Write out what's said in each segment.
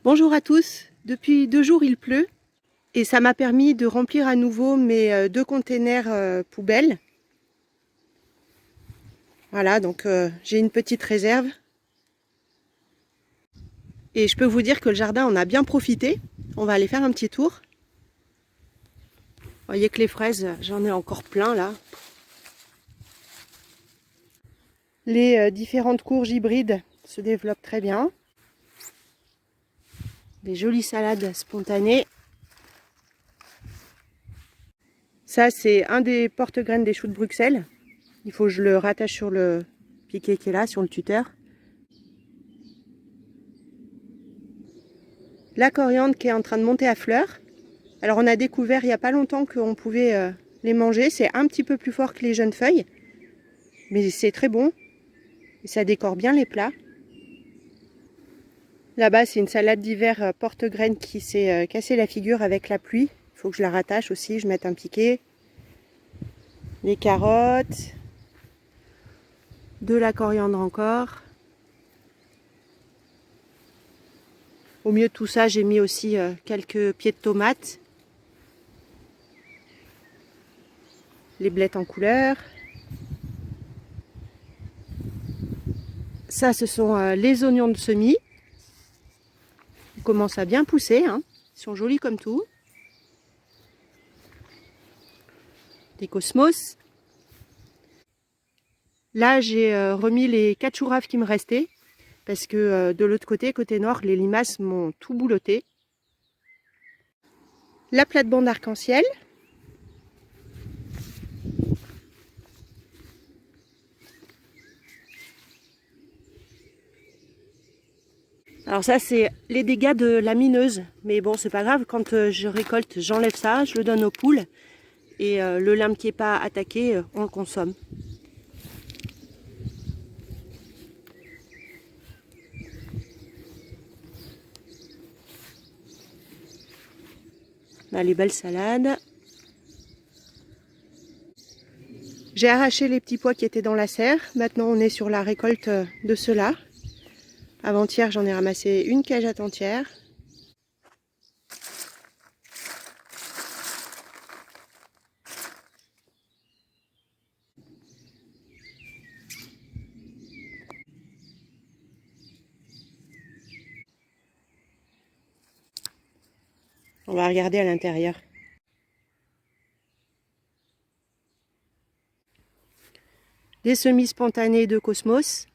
Bonjour à tous, depuis 2 jours il pleut et ça m'a permis de remplir à nouveau mes 2 containers poubelles. Voilà, donc j'ai une petite réserve. Et je peux vous dire que le jardin en a bien profité. On va aller faire un petit tour. Vous voyez que les fraises, j'en ai encore plein là. Les différentes courges hybrides se développent très bien. Des jolies salades spontanées. Ça, c'est un des porte-graines des choux de Bruxelles. Il faut que je le rattache sur le piquet qui est là, sur le tuteur. La coriandre qui est en train de monter à fleur. Alors on a découvert il n'y a pas longtemps qu'on pouvait les manger. C'est un petit peu plus fort que les jeunes feuilles. Mais c'est très bon. Et ça décore bien les plats. Là-bas, c'est une salade d'hiver porte-graines qui s'est cassé la figure avec la pluie. Il faut que je la rattache aussi, je mette un piquet. Les carottes. De la coriandre encore. Au milieu de tout ça, j'ai mis aussi quelques pieds de tomates. Les blettes en couleur. Ça, ce sont les oignons de semis. Ils commencent à bien pousser, hein. Ils sont jolis comme tout. Des cosmos. Là, j'ai remis les 4 choux raves qui me restaient. Parce que de l'autre côté, côté nord, les limaces m'ont tout boulotté. La plate-bande arc-en-ciel. Alors ça, c'est les dégâts de la mineuse. Mais bon, c'est pas grave. Quand je récolte, j'enlève ça, je le donne aux poules. Et le lime qui n'est pas attaqué, on le consomme. Là, les belles salades. J'ai arraché les petits pois qui étaient dans la serre. Maintenant, on est sur la récolte de ceux-là. Avant-hier, j'en ai ramassé une cagette entière. On va regarder à l'intérieur. Des semis spontanés de Cosmos.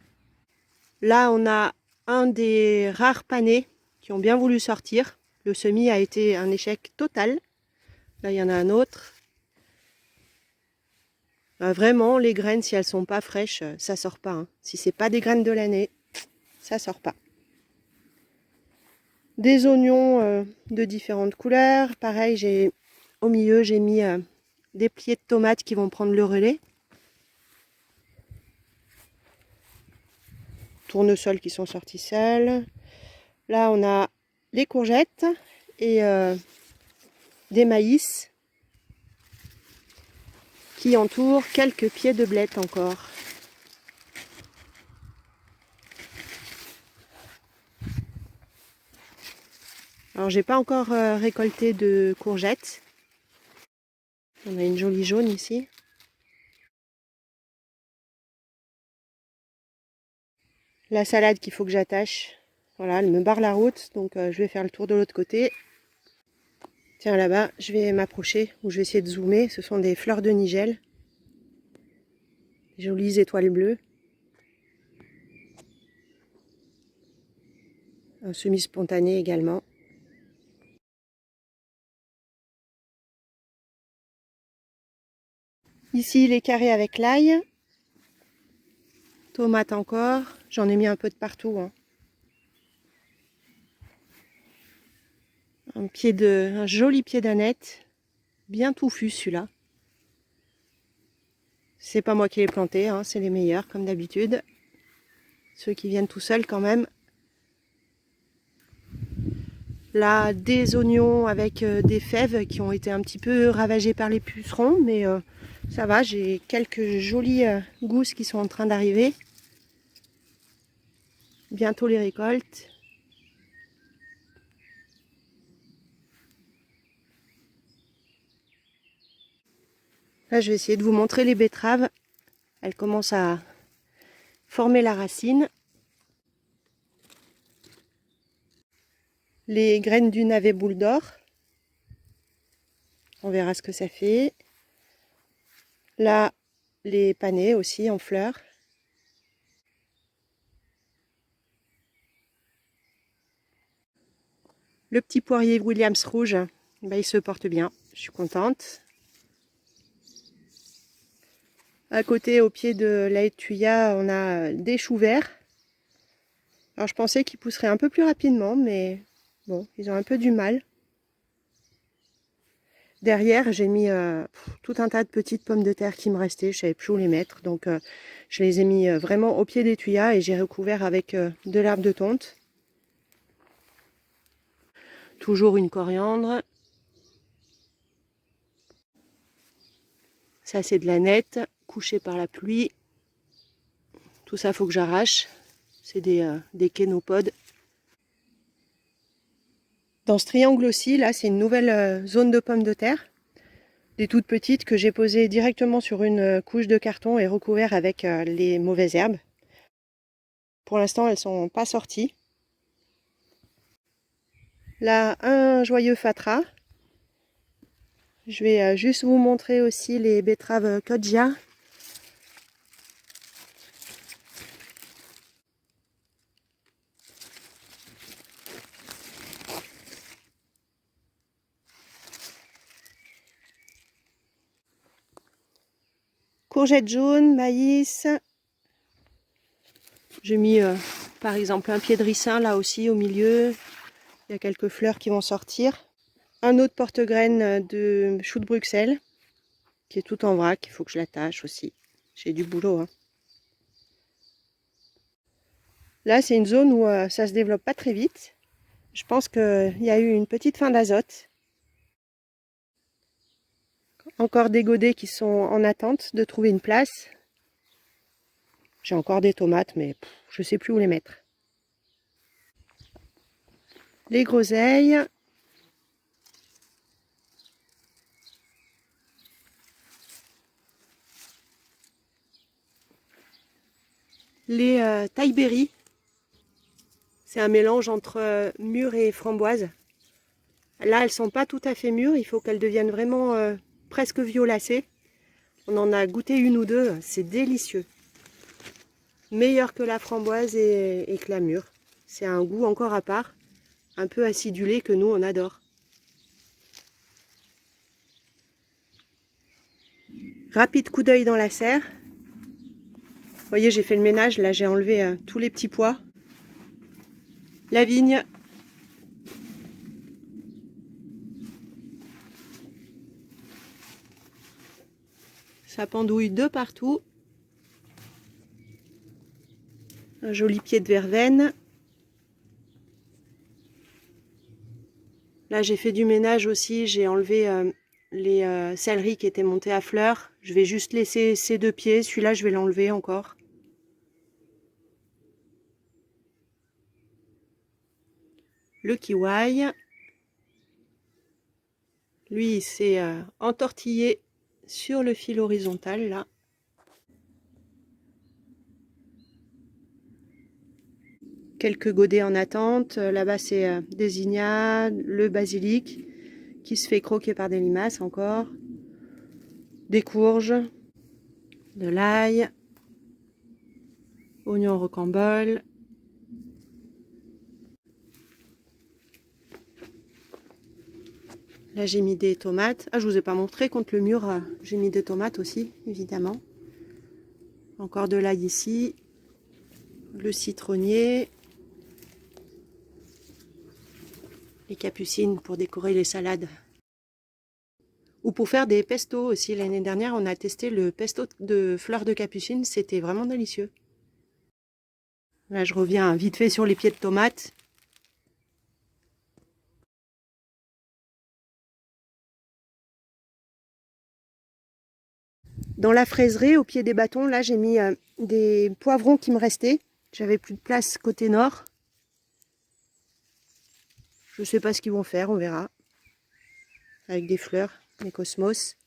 Là, on a un des rares panais qui ont bien voulu sortir. Le semis a été un échec total. Là, il y en a un autre. Vraiment, les graines, si elles sont pas fraîches, ça sort pas. Hein. Si c'est pas des graines de l'année, ça sort pas. Des oignons de différentes couleurs. Pareil, au milieu, j'ai mis des pliés de tomates qui vont prendre le relais. Tournesols qui sont sortis seuls. Là, on a les courgettes et des maïs qui entourent quelques pieds de blettes encore. Alors, j'ai pas encore récolté de courgettes. On a une jolie jaune ici. La salade qu'il faut que j'attache. Voilà, elle me barre la route, donc je vais faire le tour de l'autre côté. Tiens, là-bas, je vais m'approcher, ou je vais essayer de zoomer. Ce sont des fleurs de nigel. Des jolies étoiles bleues. Un semis spontané également. Ici, les carrés avec l'ail. Tomates encore. J'en ai mis un peu de partout. Hein. Un joli pied d'aneth. Bien touffu celui-là. C'est pas moi qui l'ai planté, hein, c'est les meilleurs comme d'habitude. Ceux qui viennent tout seuls quand même. Là, des oignons avec des fèves qui ont été un petit peu ravagés par les pucerons, mais ça va, j'ai quelques jolies gousses qui sont en train d'arriver. Bientôt les récoltes. Là, je vais essayer de vous montrer les betteraves. Elles commencent à former la racine. Les graines du navet boule d'or. On verra ce que ça fait. Là, les panais aussi en fleurs. Le petit poirier Williams rouge, ben, il se porte bien. Je suis contente. À côté, au pied de la haie de Thuya, on a des choux verts. Alors je pensais qu'ils pousseraient un peu plus rapidement, mais bon, ils ont un peu du mal. Derrière, j'ai mis tout un tas de petites pommes de terre qui me restaient. Je ne savais plus où les mettre. Donc je les ai mis vraiment au pied des tuyas et j'ai recouvert avec de l'herbe de tonte. Toujours une coriandre. Ça, c'est de la nette, couchée par la pluie. Tout ça, il faut que j'arrache. C'est des kénopodes. Dans ce triangle aussi, là, c'est une nouvelle zone de pommes de terre. Des toutes petites que j'ai posées directement sur une couche de carton et recouvert avec les mauvaises herbes. Pour l'instant, elles ne sont pas sorties. Là, un joyeux fatras. Je vais juste vous montrer aussi les betteraves Kodja. Courgettes jaunes, maïs. J'ai mis par exemple un pied de ricin là aussi au milieu. Il y a quelques fleurs qui vont sortir. Un autre porte-graines de chou de Bruxelles qui est tout en vrac. Il faut que je l'attache aussi. J'ai du boulot. Hein. Là, c'est une zone où ça se développe pas très vite. Je pense qu'il y a eu une petite fin d'azote. Encore des godets qui sont en attente de trouver une place. J'ai encore des tomates, mais je ne sais plus où les mettre. Les groseilles. Les tailleberries. C'est un mélange entre mûres et framboises. Là, elles ne sont pas tout à fait mûres. Il faut qu'elles deviennent vraiment presque violacées. On en a goûté une ou deux. C'est délicieux. Meilleur que la framboise et que la mûre. C'est un goût encore à part. Un peu acidulé que nous, on adore. Rapide coup d'œil dans la serre. Vous voyez, j'ai fait le ménage. Là, j'ai enlevé tous les petits pois. La vigne. Ça pendouille de partout. Un joli pied de verveine. Là, j'ai fait du ménage aussi. J'ai enlevé les céleris qui étaient montés à fleurs. Je vais juste laisser ces deux pieds. Celui-là, je vais l'enlever encore. Le kiwai. Lui, il s'est entortillé sur le fil horizontal, là. Quelques godets en attente. Là-bas, c'est des zinnias, le basilic qui se fait croquer par des limaces encore. Des courges, de l'ail, oignons rocambole. Là, j'ai mis des tomates. Ah, je vous ai pas montré contre le mur. J'ai mis des tomates aussi, évidemment. Encore de l'ail ici. Le citronnier. Les capucines pour décorer les salades. Ou pour faire des pestos aussi. L'année dernière, on a testé le pesto de fleurs de capucine. C'était vraiment délicieux. Là, je reviens vite fait sur les pieds de tomates. Dans la fraiserie, au pied des bâtons, là, j'ai mis des poivrons qui me restaient. J'avais plus de place côté nord. Je ne sais pas ce qu'ils vont faire, on verra. Avec des fleurs, des cosmos.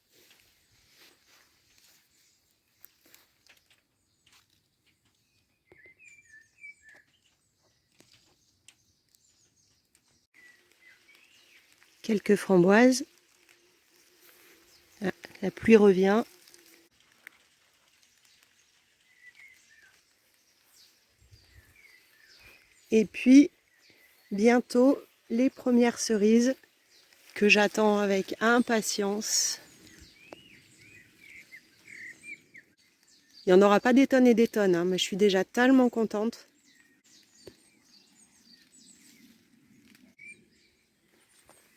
Quelques framboises. Ah, la pluie revient. Et puis, bientôt, les premières cerises que j'attends avec impatience. Il n'y en aura pas des tonnes et des tonnes, hein, mais je suis déjà tellement contente.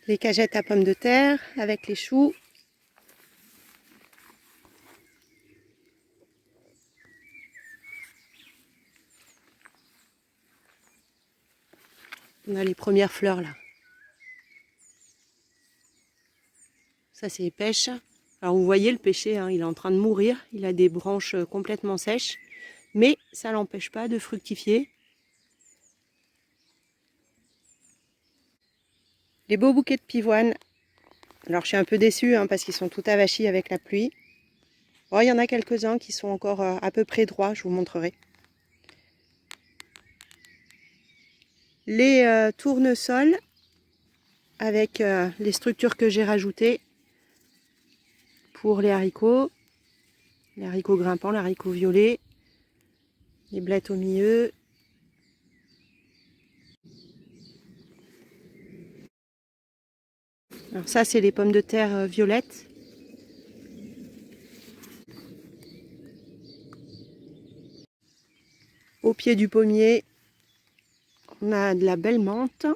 Les cagettes à pommes de terre avec les choux. On a les premières fleurs là. Ça c'est les pêches. Alors vous voyez le pêcher, hein, il est en train de mourir. Il a des branches complètement sèches. Mais ça l'empêche pas de fructifier. Les beaux bouquets de pivoine. Alors je suis un peu déçue hein, parce qu'ils sont tout avachis avec la pluie. Oh, il y en a quelques-uns qui sont encore à peu près droits, je vous montrerai. Les tournesols avec les structures que j'ai rajoutées pour les haricots grimpants, les haricots violets, les blettes au milieu. Alors ça c'est les pommes de terre violettes. Au pied du pommier, on a de la belle menthe.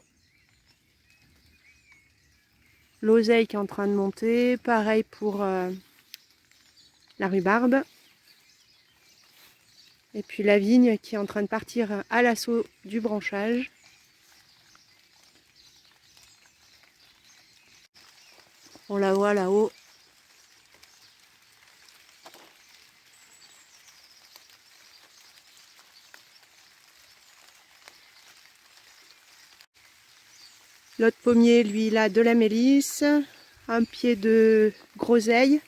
L'oseille qui est en train de monter. Pareil pour la rhubarbe. Et puis la vigne qui est en train de partir à l'assaut du branchage. On la voit là-haut. L'autre pommier, lui, il a de la mélisse, un pied de groseille,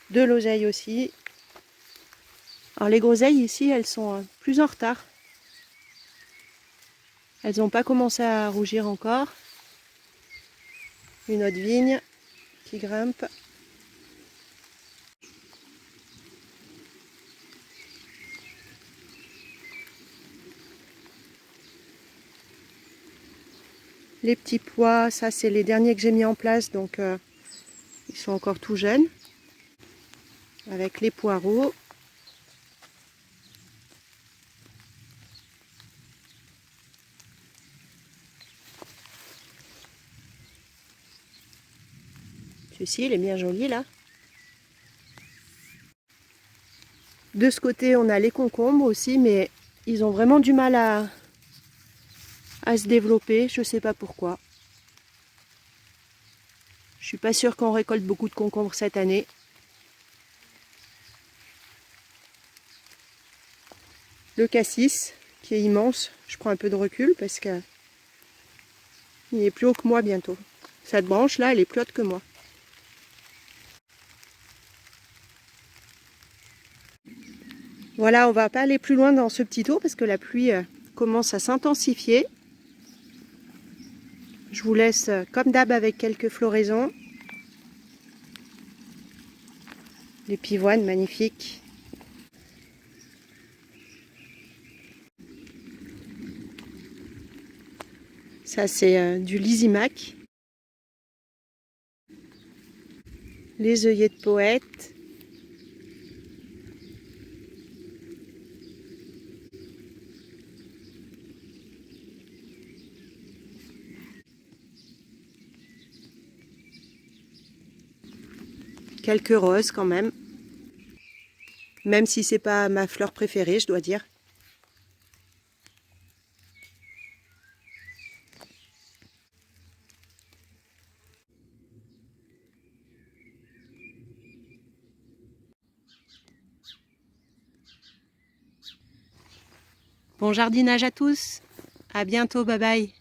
de l'oseille aussi. Alors les groseilles ici, elles sont plus en retard. Elles n'ont pas commencé à rougir encore. Une autre vigne qui grimpe. Les petits pois, ça c'est les derniers que j'ai mis en place, donc ils sont encore tout jeunes. Avec les poireaux. Celui-ci, il est bien joli là. De ce côté, on a les concombres aussi, mais ils ont vraiment du mal à se développer. Je ne sais pas pourquoi. Je suis pas sûre qu'on récolte beaucoup de concombres cette année. Le cassis, qui est immense. Je prends un peu de recul parce que il est plus haut que moi bientôt. Cette branche là, elle est plus haute que moi. Voilà, on va pas aller plus loin dans ce petit tour parce que la pluie commence à s'intensifier. Je vous laisse comme d'hab avec quelques floraisons. Les pivoines magnifiques. Ça c'est du lysimac. Les œillets de poète. Quelques roses quand même. Même si c'est pas ma fleur préférée, je dois dire. Bon jardinage à tous. À bientôt, bye bye.